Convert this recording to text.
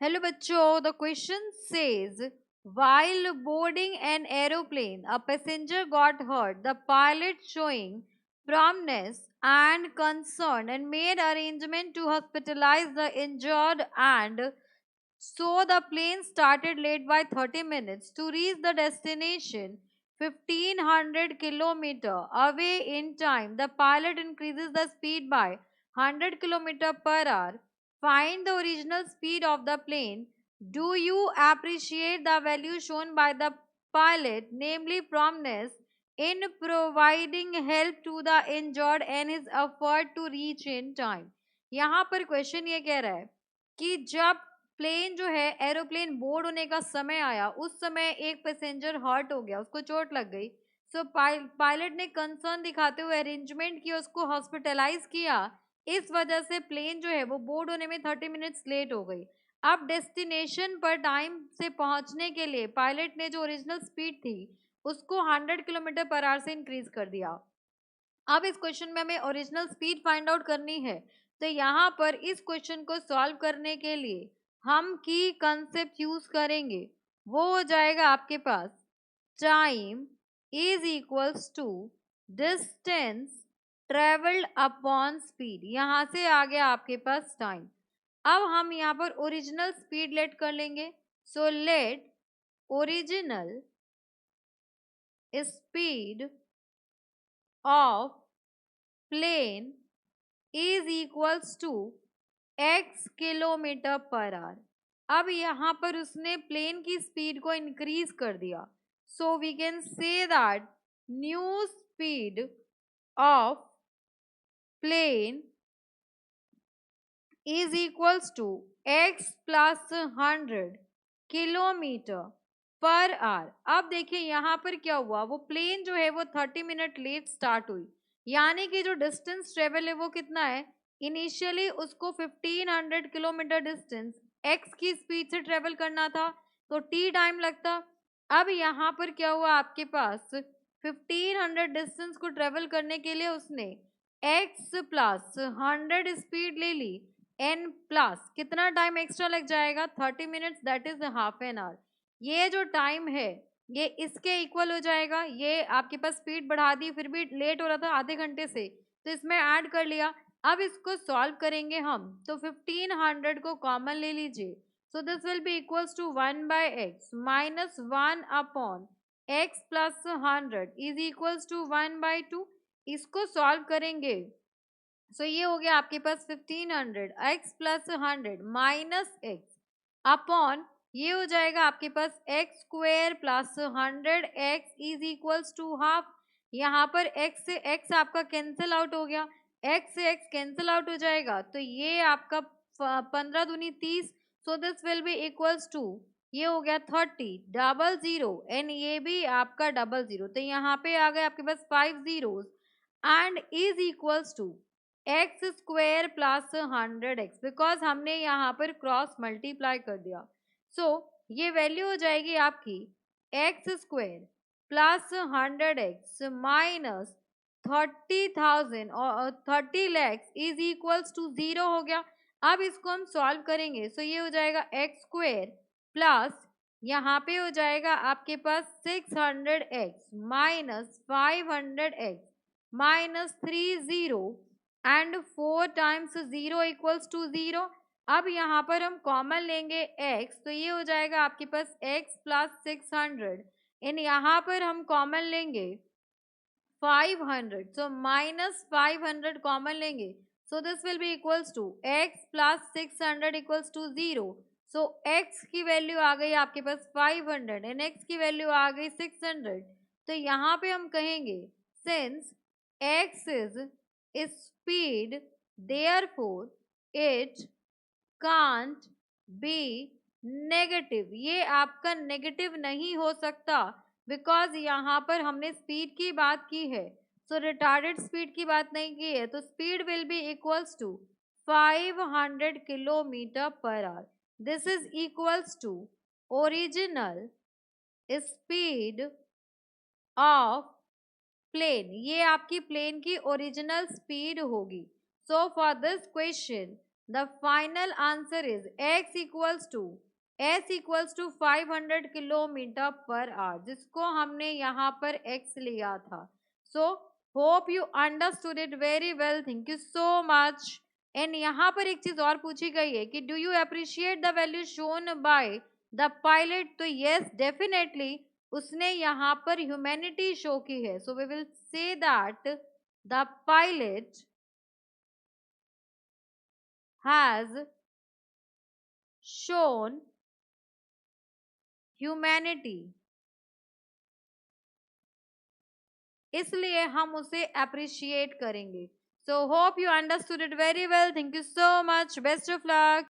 Hello bachcho, the question says, while boarding an aeroplane, a passenger got hurt. The pilot showing promptness and concern and made arrangement to hospitalize the injured, and so the plane started late by 30 minutes to reach the destination 1500 kilometer away in time. The pilot increases the speed by 100 kilometer per hour. Find the original speed of the plane. Do you appreciate the value shown by the pilot, namely promptness in providing help to the injured and his effort to reach in time? यहाँ पर question ये कह रहा है कि जब plane जो है एरोप्लेन बोर्ड होने का समय आया, उस समय एक पैसेंजर हर्ट हो गया, उसको चोट लग गई। सो पायलट ने कंसर्न दिखाते हुए अरेंजमेंट किया, उसको हॉस्पिटलाइज किया। इस वजह से प्लेन जो है वो बोर्ड होने में 30 मिनट्स लेट हो गई। अब डेस्टिनेशन पर टाइम से पहुंचने के लिए पायलट ने जो ओरिजिनल स्पीड थी उसको 100 किलोमीटर पर आवर से इंक्रीज कर दिया। अब इस क्वेश्चन में हमें ओरिजिनल स्पीड फाइंड आउट करनी है। तो यहाँ पर इस क्वेश्चन को सॉल्व करने के लिए हम की कंसेप्ट यूज करेंगे। वो हो जाएगा आपके पास time is equals to distance travelled upon speed. यहाँ से आ गया आपके पास टाइम। अब हम यहाँ पर ओरिजिनल स्पीड लेट कर लेंगे। So let original speed of plane is equals to x kilometre per hour. अब यहाँ पर उसने प्लेन की स्पीड को इंक्रीज कर दिया। So we can say that new speed of plane is equals to x plus 100 kilometre per hour. अब देखिए यहाँ पर क्या हुआ, वो प्लेन जो है वो 30 मिनट लेट स्टार्ट हुई, यानी कि जो डिस्टेंस ट्रेवल है वो कितना है, इनिशियली उसको 1500 किलोमीटर डिस्टेंस x की स्पीड से ट्रेवल करना था, तो t टाइम लगता। अब यहाँ पर क्या हुआ, आपके पास 1500 डिस्टेंस को ट्रेवल करने के लिए उसने x प्लस 100 स्पीड ले ली, n प्लस कितना टाइम एक्स्ट्रा लग जाएगा, 30 minutes, that is half an hour. ये जो टाइम है ये इसके इक्वल हो जाएगा। ये आपके पास स्पीड बढ़ा दी, फिर भी लेट हो रहा था आधे घंटे से, तो इसमें ऐड कर लिया। अब इसको सॉल्व करेंगे हम, तो 1500 को कॉमन ले लीजिए। So this will be equals to 1 by x minus 1 upon x plus 100 is equals to 1 by 2। इसको सॉल्व करेंगे सो ये हो गया आपके पास 1500 x plus 100 minus x upon ये हो जाएगा आपके पास x square plus 100 x is equals to half. यहाँ पर एक्स से एक्स आपका कैंसिल आउट हो गया, एक्स से एक्स कैंसिल आउट हो जाएगा, तो ये आपका 15 दूनी 30। So this will be equals to ये हो गया 30 डबल जीरो एंड ये भी आपका डबल जीरो, तो यहाँ पे आ गए आपके पास 5 zeros and is equals to x square plus 100 x, because हमने यहाँ पर क्रॉस मल्टीप्लाई कर दिया। सो ये वैल्यू हो जाएगी आपकी x square plus 100 x minus 30,000 और 30 लैक्स इज इक्वल्स टू 0 हो गया। अब इसको हम सॉल्व करेंगे, सो ये हो जाएगा एक्स स्क्वेयर प्लस यहाँ पे हो जाएगा आपके पास 600 x minus 500 x minus 30 and 4 times 0 equals to 0। अब यहाँ पर हम कॉमन लेंगे x, तो ये हो जाएगा आपके पास x प्लस 600 इन यहाँ पर हम कॉमन लेंगे 500, सो माइनस 500 कॉमन लेंगे, so this will be equals to x plus 600 equals to 0। सो x की वैल्यू आ गई आपके पास 500 एंड x की वैल्यू आ गई 600। तो यहाँ पे हम कहेंगे since x is speed therefore it can't be negative. ये आपका नेगेटिव नहीं हो सकता, बिकॉज यहाँ पर हमने स्पीड की बात की है, सो रिटार्डेड स्पीड की बात नहीं की है, तो speed will be equals to 500 kilometre per hour. This is equals to original speed of plane, ये आपकी प्लेन की ओरिजिनल स्पीड होगी। So for this question the final answer is x equals to s equals to 500 kilometre per hour, जिसको हमने यहाँ पर x लिया था. So hope you understood it very well. Thank you so much. And यहाँ पर एक चीज और पूछी गई है कि do you appreciate the value shown by the pilot. तो यस डेफिनेटली उसने यहाँ पर ह्यूमैनिटी शो की है. So we will say that the pilot has shown humanity. इसलिए हम उसे अप्रिशिएट करेंगे. So hope you understood it very well. Thank you so much. Best of luck.